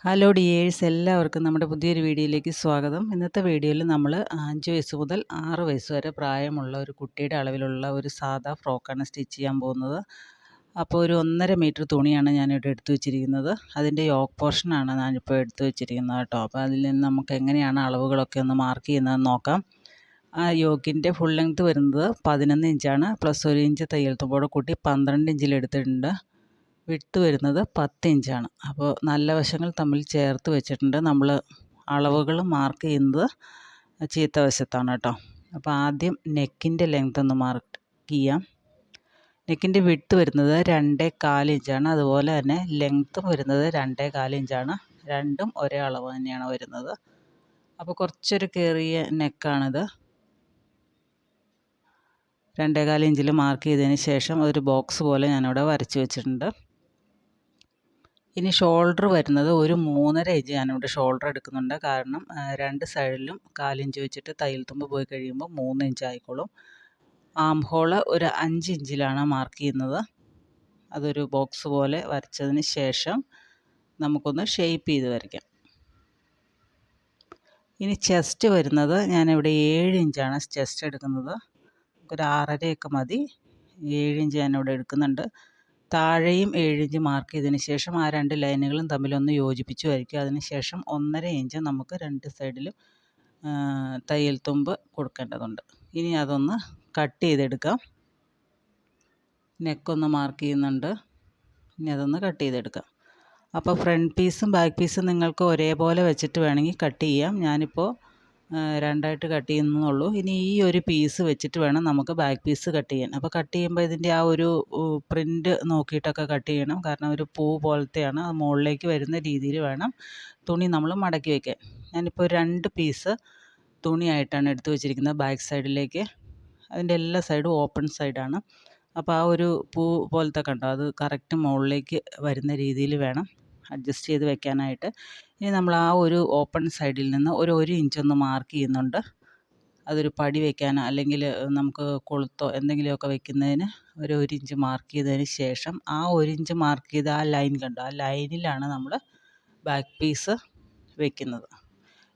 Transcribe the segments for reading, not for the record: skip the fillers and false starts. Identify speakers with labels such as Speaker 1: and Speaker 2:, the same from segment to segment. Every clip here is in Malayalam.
Speaker 1: ഹലോ ഡിയേഴ്സ്, എല്ലാവർക്കും നമ്മുടെ പുതിയൊരു വീഡിയോയിലേക്ക് സ്വാഗതം. ഇന്നത്തെ വീഡിയോയിൽ നമ്മൾ 5 വയസ്സ് മുതൽ 6 വയസ്സ് വരെ പ്രായമുള്ള ഒരു കുട്ടിയുടെ അളവിലുള്ള ഒരു സാധാ ഫ്രോക്കാണ് സ്റ്റിച്ച് ചെയ്യാൻ പോകുന്നത്. അപ്പോൾ ഒരു 1.5 മീറ്റർ തുണിയാണ് ഞാനിവിടെ എടുത്തു വെച്ചിരിക്കുന്നത്. അതിൻ്റെ യോക്ക് പോർഷനാണ് ഞാനിപ്പോൾ എടുത്തു വെച്ചിരിക്കുന്നത് കേട്ടോ. അപ്പോൾ അതിൽ നിന്ന് നമുക്ക് എങ്ങനെയാണ് അളവുകളൊക്കെ ഒന്ന് മാർക്ക് ചെയ്യുന്നതെന്ന് നോക്കാം. ആ യോക്കിൻ്റെ ഫുൾ ലെങ്ത്ത് വരുന്നത് 11 ഇഞ്ചാണ്. പ്ലസ് 1 ഇഞ്ച് തയ്യൽ തുമ്പോടെ കൂട്ടി 12 ഇഞ്ചിൽ എടുത്തിട്ടുണ്ട്. വിട്ട് വരുന്നത് 10 ഇഞ്ചാണ്. അപ്പോൾ നല്ല വശങ്ങൾ തമ്മിൽ ചേർത്ത് വെച്ചിട്ടുണ്ട്. നമ്മൾ അളവുകൾ മാർക്ക് ചെയ്യുന്നത് ചീത്ത വശത്താണ് കേട്ടോ. അപ്പോൾ ആദ്യം നെക്കിൻ്റെ ലെങ്ത് ഒന്ന് മാർക്ക് ചെയ്യാം. നെക്കിൻ്റെ വിട്ട് വരുന്നത് 2.25 ഇഞ്ചാണ്. അതുപോലെ തന്നെ ലെങ്ത്തും വരുന്നത് 2.25 ഇഞ്ചാണ്. രണ്ടും ഒരേ അളവ് തന്നെയാണ് വരുന്നത്. അപ്പോൾ കുറച്ചൊരു കയറിയ നെക്കാണിത്. 2.25 ഇഞ്ചിൽ മാർക്ക് ചെയ്തതിന് ശേഷം ഒരു ബോക്സ് പോലെ ഞാനിവിടെ വരച്ച് വെച്ചിട്ടുണ്ട്. ഇനി ഷോൾഡർ വരുന്നത് ഒരു 3.5 ഇഞ്ച് ഞാനിവിടെ ഷോൾഡർ എടുക്കുന്നുണ്ട്. കാരണം രണ്ട് സൈഡിലും 4 ഇഞ്ച് വെച്ചിട്ട് തയ്യൽ തുമ്പ് പോയി കഴിയുമ്പോൾ 3 ഇഞ്ച് ആയിക്കോളും. ആം ഹോള് ഒരു 5 ഇഞ്ചിലാണ് മാർക്ക് ചെയ്യുന്നത്. അതൊരു ബോക്സ് പോലെ വരച്ചതിന് ശേഷം നമുക്കൊന്ന് ഷേപ്പ് ചെയ്ത് വരയ്ക്കാം. ഇനി ചെസ്റ്റ് വരുന്നത് ഞാനിവിടെ 7 ഇഞ്ചാണ് ചെസ്റ്റ് എടുക്കുന്നത്. ഒരു 6.5 മതി. 7 ഇഞ്ച് ഞാനിവിടെ എടുക്കുന്നുണ്ട്. താഴെയും 7 ഇഞ്ച് മാർക്ക് ചെയ്തതിന് ശേഷം ആ രണ്ട് ലൈനുകളും തമ്മിലൊന്ന് യോജിപ്പിച്ച് വരയ്ക്കുക. അതിന് ശേഷം 1.5 ഇഞ്ച് നമുക്ക് രണ്ട് സൈഡിലും തയ്യൽ തുമ്പ് കൊടുക്കേണ്ടതുണ്ട്. ഇനി അതൊന്ന് കട്ട് ചെയ്തെടുക്കാം. നെക്കൊന്ന് മാർക്ക് ചെയ്യുന്നുണ്ട്. ഇനി അതൊന്ന് കട്ട് ചെയ്തെടുക്കാം. അപ്പോൾ ഫ്രണ്ട് പീസും ബാക്ക് പീസും നിങ്ങൾക്ക് ഒരേപോലെ വെച്ചിട്ട് വേണമെങ്കിൽ കട്ട് ചെയ്യാം. ഞാനിപ്പോൾ രണ്ടായിട്ട് കട്ട് ചെയ്യുന്നുള്ളൂ. ഇനി ഈ ഒരു പീസ് വെച്ചിട്ട് വേണം നമുക്ക് ബാക്ക് പീസ് കട്ട് ചെയ്യാൻ. അപ്പോൾ കട്ട് ചെയ്യുമ്പോൾ ഇതിൻ്റെ ആ ഒരു പ്രിൻ്റ് നോക്കിയിട്ടൊക്കെ കട്ട് ചെയ്യണം. കാരണം ഒരു പൂ പോലത്തെയാണ്. അത് മുകളിലേക്ക് വരുന്ന രീതിയിൽ വേണം തുണി നമ്മൾ മടക്കി വയ്ക്കാൻ. ഞാനിപ്പോൾ 2 പീസ് തുണിയായിട്ടാണ് എടുത്തു വെച്ചിരിക്കുന്നത് ബാക്ക് സൈഡിലേക്ക്. അതിൻ്റെ എല്ലാ സൈഡും ഓപ്പൺ സൈഡാണ്. അപ്പോൾ ആ ഒരു പൂ പോലത്തെ കണ്ടോ, അത് കറക്റ്റ് മുകളിലേക്ക് വരുന്ന രീതിയിൽ വേണം അഡ്ജസ്റ്റ് ചെയ്ത് വെക്കാനായിട്ട്. ഇനി നമ്മൾ ആ ഒരു ഓപ്പൺ സൈഡിൽ നിന്ന് ഒരു ഇഞ്ചൊന്ന് മാർക്ക് ചെയ്യുന്നുണ്ട്. അതൊരു പടി വയ്ക്കാനോ അല്ലെങ്കിൽ നമുക്ക് കൊളുത്തോ എന്തെങ്കിലുമൊക്കെ വെക്കുന്നതിന് ഒരു ഇഞ്ച് മാർക്ക് ചെയ്തതിന് ശേഷം ആ 1 ഇഞ്ച് മാർക്ക് ചെയ്ത ആ ലൈൻ കണ്ടോ, ആ ലൈനിലാണ് നമ്മൾ ബാക്ക് പീസ് വെക്കുന്നത്.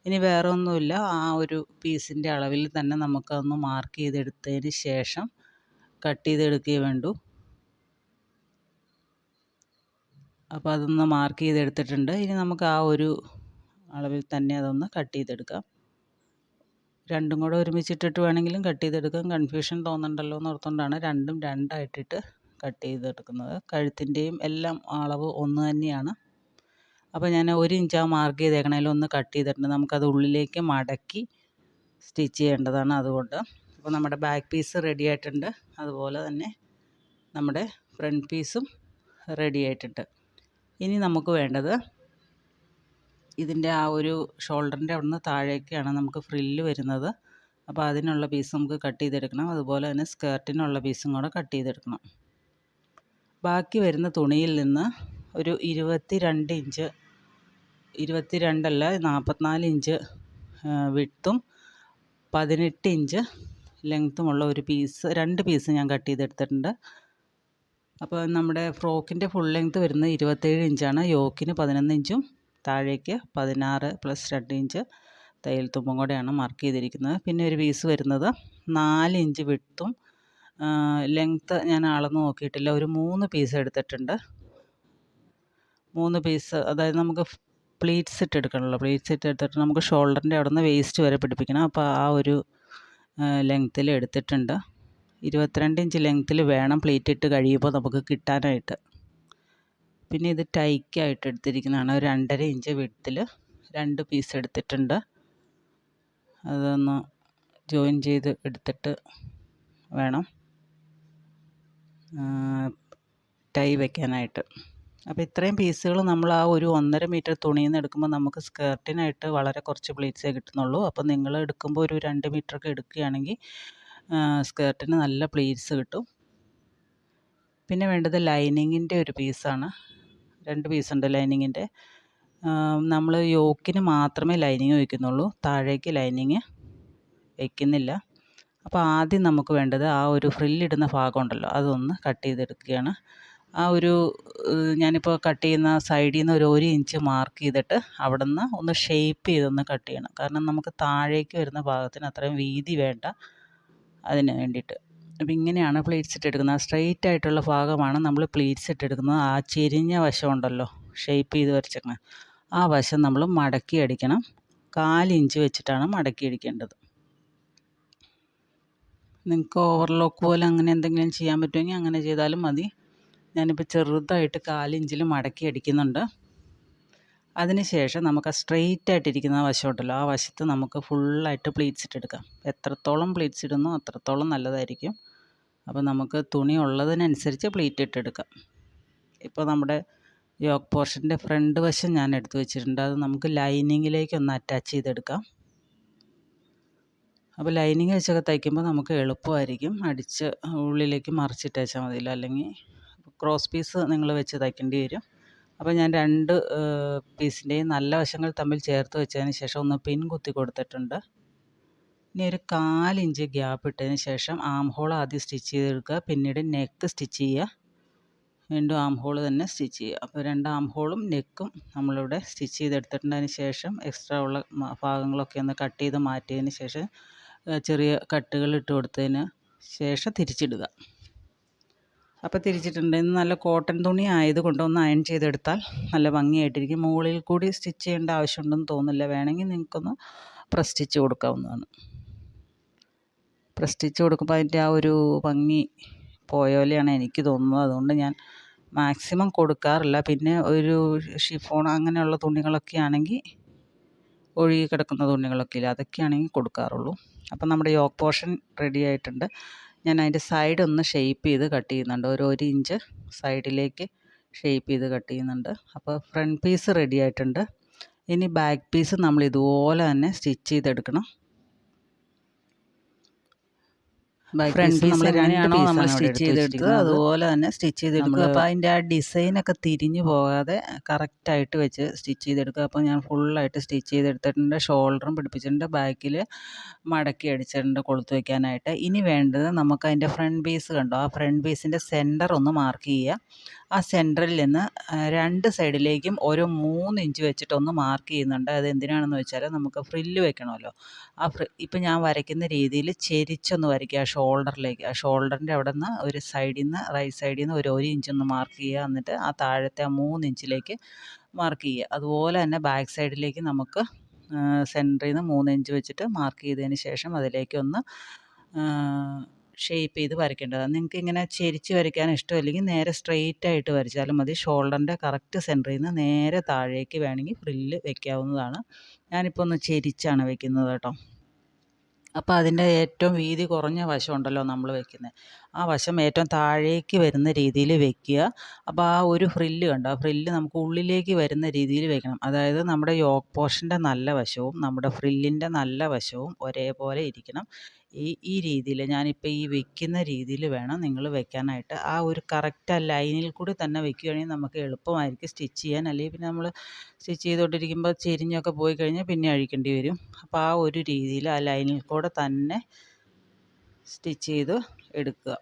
Speaker 1: ഇനി വേറെ ഒന്നുമില്ല, ആ ഒരു പീസിൻ്റെ അളവിൽ തന്നെ നമുക്കൊന്ന് മാർക്ക് ചെയ്തെടുത്തതിന് ശേഷം കട്ട് ചെയ്തെടുക്കുകയേ വേണ്ടൂ. അപ്പോൾ അതൊന്ന് മാർക്ക് ചെയ്തെടുത്തിട്ടുണ്ട്. ഇനി നമുക്ക് ആ ഒരു അളവിൽ തന്നെ അതൊന്ന് കട്ട് ചെയ്തെടുക്കാം. രണ്ടും കൂടെ ഒരുമിച്ചിട്ടിട്ട് വേണമെങ്കിലും കട്ട് ചെയ്തെടുക്കാം. കൺഫ്യൂഷൻ തോന്നണ്ടല്ലോ എന്ന് ഓർത്തുകൊണ്ടാണ് രണ്ടും രണ്ടായിട്ടിട്ട് കട്ട് ചെയ്തെടുക്കുന്നത്. കഴുത്തിൻ്റെയും എല്ലാം അളവ് ഒന്ന് തന്നെയാണ്. അപ്പോൾ ഞാൻ 1 ഇഞ്ച് മാർക്ക് ചെയ്തേക്കണതിലൊന്ന് കട്ട് ചെയ്തിട്ടുണ്ട്. നമുക്കത് ഉള്ളിലേക്ക് മടക്കി സ്റ്റിച്ച് ചെയ്യേണ്ടതാണ്. അതുകൊണ്ട് അപ്പോൾ നമ്മുടെ ബാക്ക് പീസ് റെഡി ആയിട്ടുണ്ട്. അതുപോലെ തന്നെ നമ്മുടെ ഫ്രണ്ട് പീസും റെഡി ആയിട്ടുണ്ട്. ഇനി നമുക്ക് വേണ്ടത് ഇതിൻ്റെ ആ ഒരു ഷോൾഡറിൻ്റെ അവിടെ നിന്ന് താഴേക്കാണ് നമുക്ക് ഫ്രില്ല് വരുന്നത്. അപ്പോൾ അതിനുള്ള പീസ് നമുക്ക് കട്ട് ചെയ്തെടുക്കണം. അതുപോലെ തന്നെ സ്കേർട്ടിനുള്ള പീസും കൂടെ കട്ട് ചെയ്തെടുക്കണം. ബാക്കി വരുന്ന തുണിയിൽ നിന്ന് ഒരു 22 ഇഞ്ച് 44 ഇഞ്ച് വിഡ്ത്തും 18 ഇഞ്ച് ലെങ്ത്തുമുള്ള ഒരു പീസ് 2 പീസ് ഞാൻ കട്ട് ചെയ്തെടുത്തിട്ടുണ്ട്. അപ്പോൾ നമ്മുടെ ഫ്രോക്കിൻ്റെ ഫുൾ ലെങ്ത്ത് വരുന്നത് 27 ഇഞ്ചാണ്. യോക്കിന് 11 ഇഞ്ചും താഴേക്ക് 16 പ്ലസ് 2 ഇഞ്ച് തയ്യൽ തുമ്പും കൂടെയാണ് മാർക്ക് ചെയ്തിരിക്കുന്നത്. പിന്നെ ഒരു പീസ് വരുന്നത് 4 ഇഞ്ച് വിഡ്ത്തും ലെങ്ത്ത് ഞാൻ അളന്ന് നോക്കിയിട്ടില്ല, ഒരു 3 പീസ് എടുത്തിട്ടുണ്ട്. 3 പീസ്, അതായത് നമുക്ക് പ്ലീറ്റ്സ് ഇട്ട് എടുക്കണമല്ലോ. പ്ലീറ്റ്സ് ഇട്ട് എടുത്തിട്ട് നമുക്ക് ഷോൾഡറിൻ്റെ അവിടെ നിന്ന് വേസ്റ്റ് വരെ പിടിപ്പിക്കണം. അപ്പോൾ ആ ഒരു ലെങ്ത്തിൽ എടുത്തിട്ടുണ്ട്. 22 ഇഞ്ച് ലെങ്ത്തിൽ വേണം പ്ലീറ്റ് ഇട്ട് കഴിയുമ്പോൾ നമുക്ക് കിട്ടാനായിട്ട്. പിന്നെ ഇത് ടൈക്കായിട്ട് എടുത്തിരിക്കുന്നതാണ്. ഒരു 2.5 ഇഞ്ച് വിഡ്ത്തിൽ 2 പീസ് എടുത്തിട്ടുണ്ട്. അതൊന്ന് ജോയിൻ ചെയ്ത് എടുത്തിട്ട് വേണം ടൈ വയ്ക്കാനായിട്ട്. അപ്പോൾ ഇത്രയും പീസുകൾ നമ്മൾ ആ ഒരു 1.5 മീറ്റർ തുണിയിൽ നിന്ന് എടുക്കുമ്പോൾ നമുക്ക് സ്കേർട്ടിനായിട്ട് വളരെ കുറച്ച് പ്ലീറ്റ്സേ കിട്ടുന്നുള്ളൂ. അപ്പോൾ നിങ്ങൾ എടുക്കുമ്പോൾ ഒരു 2 മീറ്ററൊക്കെ എടുക്കുകയാണെങ്കിൽ സ്കേർട്ടിന് നല്ല പ്ലീറ്റ്സ് കിട്ടും. പിന്നെ വേണ്ടത് ലൈനിങ്ങിൻ്റെ ഒരു പീസാണ്. 2 പീസുണ്ട് ലൈനിങ്ങിൻ്റെ. നമ്മൾ യോക്കിന് മാത്രമേ ലൈനിങ് വയ്ക്കുന്നുള്ളൂ, താഴേക്ക് ലൈനിങ് വയ്ക്കുന്നില്ല. അപ്പോൾ ആദ്യം നമുക്ക് വേണ്ടത് ആ ഒരു ഫ്രില്ലിടുന്ന ഭാഗം ഉണ്ടല്ലോ, അതൊന്ന് കട്ട് ചെയ്തെടുക്കുകയാണ്. ആ ഒരു ഞാനിപ്പോൾ കട്ട് ചെയ്യുന്ന സൈഡിൽ നിന്ന് ഒരു 1 ഇഞ്ച് മാർക്ക് ചെയ്തിട്ട് അവിടെ നിന്ന് ഒന്ന് ഷേപ്പ് ചെയ്തൊന്ന് കട്ട് ചെയ്യണം. കാരണം നമുക്ക് താഴേക്ക് വരുന്ന ഭാഗത്തിന് അത്രയും വീതി വേണ്ട, അതിന് വേണ്ടിയിട്ട്. അപ്പോൾ ഇങ്ങനെയാണ് പ്ലീറ്റ്സ് ഇട്ടെടുക്കുന്നത്. സ്ട്രെയിറ്റ് ആയിട്ടുള്ള ഭാഗമാണ് നമ്മൾ പ്ലീറ്റ്സ് ഇട്ടെടുക്കുന്നത്. ആ ചെരിഞ്ഞ വശം ഉണ്ടല്ലോ, ഷേപ്പ് ചെയ്ത് വരച്ചേക്കുന്നത്, ആ വശം നമ്മൾ മടക്കി അടിക്കണം. 1/4 ഇഞ്ച് വെച്ചിട്ടാണ് മടക്കി അടിക്കേണ്ടത്. നിങ്ങൾക്ക് ഓവർലോക്ക് പോലെ അങ്ങനെ എന്തെങ്കിലും ചെയ്യാൻ പറ്റുമെങ്കിൽ അങ്ങനെ ചെയ്താലും മതി. ഞാനിപ്പോൾ ചെറുതായിട്ട് 1/4 ഇഞ്ചിൽ മടക്കി അടിക്കുന്നുണ്ട്. അതിന് ശേഷം നമുക്ക് ആ സ്ട്രെയിറ്റ് ആയിട്ടിരിക്കുന്ന വശമുണ്ടല്ലോ, ആ വശത്ത് നമുക്ക് ഫുള്ളായിട്ട് പ്ലീറ്റ്സ് ഇട്ടെടുക്കാം. എത്രത്തോളം പ്ലീറ്റ്സ് ഇടുന്നോ അത്രത്തോളം നല്ലതായിരിക്കും. അപ്പോൾ നമുക്ക് തുണി ഉള്ളതിനനുസരിച്ച് പ്ലീറ്റ് ഇട്ടെടുക്കാം. ഇപ്പോൾ നമ്മുടെ യോക്ക് പോർഷൻ്റെ ഫ്രണ്ട് വശം ഞാൻ എടുത്ത് വെച്ചിട്ടുണ്ട്. അത് നമുക്ക് ലൈനിങ്ങിലേക്ക് ഒന്ന് അറ്റാച്ച് ചെയ്തെടുക്കാം. അപ്പോൾ ലൈനിങ് വെച്ചൊക്കെ തയ്ക്കുമ്പോൾ നമുക്ക് എളുപ്പമായിരിക്കും. അടിച്ച് ഉള്ളിലേക്ക് മറിച്ചിട്ടേച്ചാൽ മതിയല്ലോ, അല്ലെങ്കിൽ ക്രോസ് പീസ് നിങ്ങൾ വെച്ച് തയ്ക്കേണ്ടി വരും. അപ്പോൾ ഞാൻ 2 പീസിൻ്റെയും നല്ല വശങ്ങൾ തമ്മിൽ ചേർത്ത് വെച്ചതിന് ശേഷം ഒന്ന് പിൻ കുത്തി കൊടുത്തിട്ടുണ്ട്. ഇനി ഒരു 1/4 ഇഞ്ച് ഗ്യാപ്പ് ഇട്ടതിന് ശേഷം ആം ഹോൾ ആദ്യം സ്റ്റിച്ച് ചെയ്തെടുക്കുക. പിന്നീട് നെക്ക് സ്റ്റിച്ച് ചെയ്യുക. വീണ്ടും ആം ഹോൾ തന്നെ സ്റ്റിച്ച് ചെയ്യുക. അപ്പോൾ 2 ആം ഹോളും നെക്കും നമ്മളിവിടെ സ്റ്റിച്ച് ചെയ്തെടുത്തിട്ടുണ്ട്. അതിന് ശേഷം എക്സ്ട്രാ ഉള്ള ഭാഗങ്ങളൊക്കെ ഒന്ന് കട്ട് ചെയ്ത് മാറ്റിയതിന് ശേഷം ചെറിയ കട്ടുകൾ ഇട്ട് കൊടുത്തതിന് ശേഷം തിരിച്ചിടുക. അപ്പോൾ തിരിച്ചിട്ടുണ്ട്. ഇന്ന് നല്ല കോട്ടൺ തുണി ആയതുകൊണ്ട് ഒന്ന് അയൺ ചെയ്തെടുത്താൽ നല്ല ഭംഗിയായിട്ടിരിക്കും. മുകളിൽ കൂടി സ്റ്റിച്ച് ചെയ്യേണ്ട ആവശ്യമുണ്ടെന്ന് തോന്നുന്നില്ല. വേണമെങ്കിൽ നിങ്ങൾക്കൊന്ന് പ്രസ് സ്റ്റിച്ച് കൊടുക്കാവുന്നതാണ്. പ്രസ് സ്റ്റിച്ച് കൊടുക്കുമ്പോൾ അതിൻ്റെ ആ ഒരു ഭംഗി പോയ പോലെയാണ് എനിക്ക് തോന്നുന്നത്. അതുകൊണ്ട് ഞാൻ മാക്സിമം കൊടുക്കാറില്ല. പിന്നെ ഒരു ഷിഫോൺ അങ്ങനെയുള്ള തുണികളൊക്കെ ആണെങ്കിൽ, ഒഴുകി കിടക്കുന്ന തുണികളൊക്കെ ഇല്ല, അതൊക്കെയാണെങ്കിൽ കൊടുക്കാറുള്ളൂ. അപ്പം നമ്മുടെ യോക്ക് പോർഷൻ റെഡി ആയിട്ടുണ്ട്. ഞാൻ അതിൻ്റെ സൈഡ് ഒന്ന് ഷേപ്പ് ചെയ്ത് കട്ട് ചെയ്യുന്നുണ്ട്. ഒരു 1 ഇഞ്ച് സൈഡിലേക്ക് ഷേപ്പ് ചെയ്ത് കട്ട് ചെയ്യുന്നുണ്ട്. അപ്പോൾ ഫ്രണ്ട് പീസ് റെഡി ആയിട്ടുണ്ട്. ഇനി ബാക്ക് പീസ് നമ്മൾ ഇതുപോലെ തന്നെ സ്റ്റിച്ച് ചെയ്തെടുക്കണം. ഫ്രണ്ട് പീസ് നമ്മൾ 2 പീസാണ് സ്റ്റിച്ച് ചെയ്തെടുത്തത്, അതുപോലെ തന്നെ സ്റ്റിച്ച് ചെയ്തെടുക്കുക. അപ്പോൾ അതിൻ്റെ ആ ഡിസൈനൊക്കെ തിരിഞ്ഞു പോകാതെ കറക്റ്റായിട്ട് വെച്ച് സ്റ്റിച്ച് ചെയ്തെടുക്കുക. അപ്പോൾ ഞാൻ ഫുള്ളായിട്ട് സ്റ്റിച്ച് ചെയ്തെടുത്തിട്ടുണ്ട്. ഷോൾഡറും പിടിപ്പിച്ചിട്ടുണ്ട്, ബാക്കിൽ മടക്കി അടിച്ചിട്ടുണ്ട് കൊളുത്ത് വയ്ക്കാനായിട്ട്. ഇനി വേണ്ടത് നമുക്ക് അതിൻ്റെ ഫ്രണ്ട് പീസ് കണ്ടോ, ആ ഫ്രണ്ട് പീസിൻ്റെ സെൻറ്റർ ഒന്ന് മാർക്ക് ചെയ്യുക. ആ സെൻറ്ററിൽ നിന്ന് 2 സൈഡിലേക്കും ഓരോ 3 ഇഞ്ച് വെച്ചിട്ടൊന്ന് മാർക്ക് ചെയ്യുന്നുണ്ട്. അത് എന്തിനാണെന്ന് വെച്ചാൽ നമുക്ക് ഫ്രില്ല് വെക്കണമല്ലോ. ആ ഇപ്പം ഞാൻ വരയ്ക്കുന്ന രീതിയിൽ ചെരിച്ചൊന്ന് വരയ്ക്കുക ഷോൾഡറിലേക്ക്. ആ ഷോൾഡറിൻ്റെ അവിടെ നിന്ന് ഒരു സൈഡിൽ നിന്ന്, റൈറ്റ് സൈഡിൽ നിന്ന് ഒരു 1 ഇഞ്ചൊന്ന് മാർക്ക് ചെയ്യുക. എന്നിട്ട് ആ താഴത്തെ ആ 3 ഇഞ്ചിലേക്ക് മാർക്ക് ചെയ്യുക. അതുപോലെ തന്നെ ബാക്ക് സൈഡിലേക്ക് നമുക്ക് സെൻറ്ററിൽ നിന്ന് 3 ഇഞ്ച് വെച്ചിട്ട് മാർക്ക് ചെയ്തതിന് ശേഷം അതിലേക്കൊന്ന് ഷേപ്പ് ചെയ്ത് വരയ്ക്കേണ്ടതാണ്. നിങ്ങൾക്ക് ഇങ്ങനെ ചെരിച്ച് വരയ്ക്കാൻ ഇഷ്ടമല്ലെങ്കിൽ നേരെ സ്ട്രെയിറ്റ് ആയിട്ട് വരച്ചാലും മതി. ഷോൾഡറിൻ്റെ കറക്റ്റ് സെൻറ്ററിൽ നിന്ന് നേരെ താഴേക്ക് വേണമെങ്കിൽ ഫ്രില്ല് വെക്കാവുന്നതാണ്. ഞാനിപ്പോൾ ഒന്ന് ചെരിച്ചാണ് വെക്കുന്നത് കേട്ടോ. അപ്പോൾ അതിൻ്റെ ഏറ്റവും വീതി കുറഞ്ഞ വശം ഉണ്ടല്ലോ നമ്മൾ വെക്കുന്നത്, ആ വശം ഏറ്റവും താഴേക്ക് വരുന്ന രീതിയിൽ വെക്കുക. അപ്പോൾ ആ ഒരു ഫ്രില്ല് കണ്ടോ, ആ ഫ്രില്ല് നമുക്ക് ഉള്ളിലേക്ക് വരുന്ന രീതിയിൽ വെക്കണം. അതായത് നമ്മുടെ യോക്ക് പോർഷൻ്റെ നല്ല വശവും നമ്മുടെ ഫ്രില്ലിൻ്റെ നല്ല വശവും ഒരേപോലെ ഇരിക്കണം. ഈ രീതിയിൽ ഞാനിപ്പോൾ ഈ വെക്കുന്ന രീതിയിൽ വേണം നിങ്ങൾ വെക്കാനായിട്ട്. ആ ഒരു കറക്റ്റ് ആ ലൈനിൽ കൂടി തന്നെ വെക്കുകയാണെങ്കിൽ നമുക്ക് എളുപ്പമായിരിക്കും സ്റ്റിച്ച് ചെയ്യാൻ. അല്ലെങ്കിൽ പിന്നെ നമ്മൾ സ്റ്റിച്ച് ചെയ്തുകൊണ്ടിരിക്കുമ്പോൾ ചെരിഞ്ഞൊക്കെ പോയി കഴിഞ്ഞാൽ പിന്നെ അഴിക്കേണ്ടി വരും. അപ്പോൾ ആ ഒരു രീതിയിൽ ആ ലൈനിൽ കൂടെ തന്നെ സ്റ്റിച്ച് ചെയ്ത് എടുക്കുക.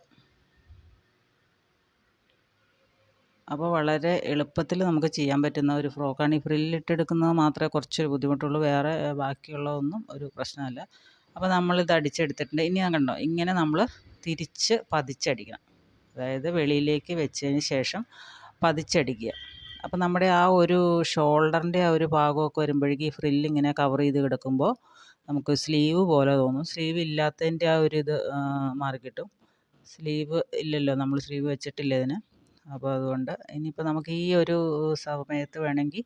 Speaker 1: അപ്പോൾ വളരെ എളുപ്പത്തിൽ നമുക്ക് ചെയ്യാൻ പറ്റുന്ന ഒരു ഫ്രോക്കാണ്. ഈ ഫ്രില്ലിട്ടെടുക്കുന്നത് മാത്രമേ കുറച്ചൊരു ബുദ്ധിമുട്ടുള്ളൂ, വേറെ ബാക്കിയുള്ളതൊന്നും ഒരു പ്രശ്നമല്ല. അപ്പോൾ നമ്മളിത് അടിച്ചെടുത്തിട്ടുണ്ട്. ഇനി ഞാൻ കണ്ടോ, ഇങ്ങനെ നമ്മൾ തിരിച്ച് പതിച്ചടിക്കണം. അതായത് വെളിയിലേക്ക് വെച്ചതിന് ശേഷം പതിച്ചടിക്കുക. അപ്പോൾ നമ്മുടെ ആ ഒരു ഷോൾഡറിൻ്റെ ആ ഒരു ഭാഗമൊക്കെ വരുമ്പോഴേക്കും ഈ ഫ്രില്ല് ഇങ്ങനെ കവർ ചെയ്ത് കിടക്കുമ്പോൾ നമുക്ക് സ്ലീവ് പോലെ തോന്നും. സ്ലീവ് ഇല്ലാത്തതിൻ്റെ ആ ഒരു ഇത് മാറിക്കിട്ടും. സ്ലീവ് ഇല്ലല്ലോ, നമ്മൾ സ്ലീവ് വെച്ചിട്ടില്ല ഇതിന്. അപ്പോൾ അതുകൊണ്ട് ഇനിയിപ്പോൾ നമുക്ക് ഈ ഒരു സമയത്ത് വേണമെങ്കിൽ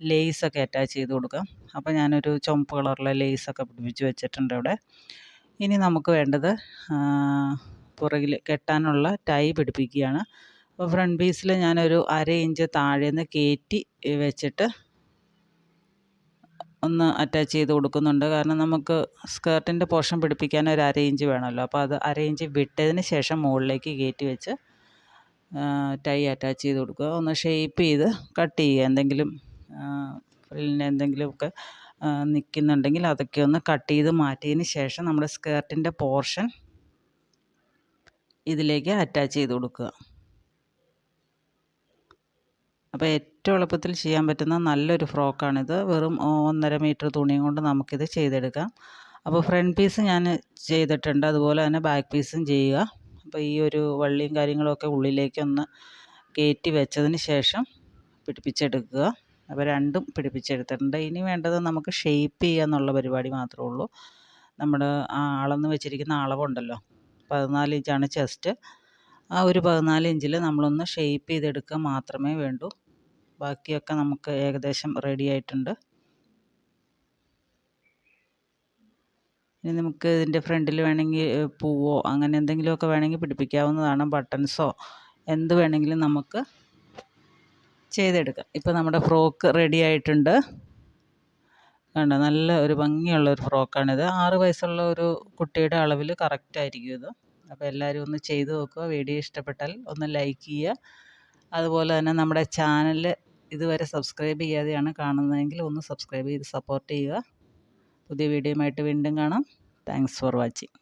Speaker 1: ലേസൊക്കെ അറ്റാച്ച് ചെയ്ത് കൊടുക്കാം. അപ്പോൾ ഞാനൊരു ചുമപ്പ് കളറിലെ ലേസൊക്കെ പിടിപ്പിച്ച് വെച്ചിട്ടുണ്ട് ഇവിടെ. ഇനി നമുക്ക് വേണ്ടത് പുറകിൽ കെട്ടാനുള്ള ടൈ പിടിപ്പിക്കുകയാണ്. അപ്പോൾ ഫ്രണ്ട് പീസിൽ ഞാനൊരു 1/2 ഇഞ്ച് താഴേന്ന് കയറ്റി വെച്ചിട്ട് ഒന്ന് അറ്റാച്ച് ചെയ്ത് കൊടുക്കുന്നുണ്ട്. കാരണം നമുക്ക് സ്കേർട്ടിൻ്റെ പോർഷൻ പിടിപ്പിക്കാൻ ഒരു 1/2 ഇഞ്ച് വേണമല്ലോ. അപ്പോൾ അത് 1/2 ഇഞ്ച് വിട്ടതിന് ശേഷം മുകളിലേക്ക് കയറ്റി വെച്ച് ടൈ അറ്റാച്ച് ചെയ്ത് കൊടുക്കുക. ഒന്ന് ഷേപ്പ് ചെയ്ത് കട്ട് ചെയ്യുക. എന്തെങ്കിലും ഫ്രില്ലിന് എന്തെങ്കിലുമൊക്കെ നിൽക്കുന്നുണ്ടെങ്കിൽ അതൊക്കെ ഒന്ന് കട്ട് ചെയ്ത് മാറ്റിയതിന് ശേഷം നമ്മുടെ സ്കേർട്ടിൻ്റെ പോർഷൻ ഇതിലേക്ക് അറ്റാച്ച് ചെയ്ത് കൊടുക്കുക. അപ്പോൾ ഏറ്റവും എളുപ്പത്തിൽ ചെയ്യാൻ പറ്റുന്ന നല്ലൊരു ഫ്രോക്കാണിത്. വെറും 1.5 മീറ്റർ തുണിയും കൊണ്ട് നമുക്കിത് ചെയ്തെടുക്കാം. അപ്പോൾ ഫ്രണ്ട് പീസ് ഞാൻ ചെയ്തിട്ടുണ്ട്, അതുപോലെ തന്നെ ബാക്ക് പീസും ചെയ്യുക. അപ്പോൾ ഈ ഒരു വള്ളിയും കാര്യങ്ങളൊക്കെ ഉള്ളിലേക്കൊന്ന് കയറ്റി വെച്ചതിന് ശേഷം പിടിപ്പിച്ചെടുക്കുക. അപ്പോൾ രണ്ടും പിടിപ്പിച്ചെടുത്തിട്ടുണ്ട്. ഇനി വേണ്ടത് നമുക്ക് ഷേപ്പ് ചെയ്യുക എന്നുള്ള പരിപാടി മാത്രമേ ഉള്ളൂ. നമ്മുടെ അളന്ന് വെച്ചിരിക്കുന്ന അളവുണ്ടല്ലോ, 14 ഇഞ്ചാണ് ചെസ്റ്റ്. ആ ഒരു 14 ഇഞ്ചിൽ നമ്മളൊന്ന് ഷേപ്പ് ചെയ്തെടുക്കുക മാത്രമേ വേണ്ടൂ. ബാക്കിയൊക്കെ നമുക്ക് ഏകദേശം റെഡി ആയിട്ടുണ്ട്. ഇനി നമുക്ക് ഇതിൻ്റെ ഫ്രണ്ടിൽ വേണമെങ്കിൽ പൂവോ അങ്ങനെ എന്തെങ്കിലുമൊക്കെ വേണമെങ്കിൽ പിടിപ്പിക്കാവുന്നതാണ്. ബട്ടൺസോ എന്ത് വേണമെങ്കിലും നമുക്ക് ചെയ്തെടുക്കാം. ഇപ്പോൾ നമ്മുടെ ഫ്രോക്ക് റെഡി ആയിട്ടുണ്ട്. കണ്ടോ, നല്ല ഒരു ഭംഗിയുള്ള ഒരു ഫ്രോക്കാണിത്. 6 വയസ്സുള്ള ഒരു കുട്ടിയുടെ അളവിൽ കറക്റ്റായിരിക്കും ഇത്. അപ്പോൾ എല്ലാവരും ഒന്ന് ചെയ്ത് നോക്കുക. വീഡിയോ ഇഷ്ടപ്പെട്ടാൽ ഒന്ന് ലൈക്ക് ചെയ്യുക. അതുപോലെ തന്നെ നമ്മുടെ ചാനൽ ഇതുവരെ സബ്സ്ക്രൈബ് ചെയ്യാതെയാണ് കാണുന്നതെങ്കിൽ ഒന്ന് സബ്സ്ക്രൈബ് ചെയ്ത് സപ്പോർട്ട് ചെയ്യുക. പുതിയ വീഡിയോയുമായിട്ട് വീണ്ടും കാണാം. Thanks for watching.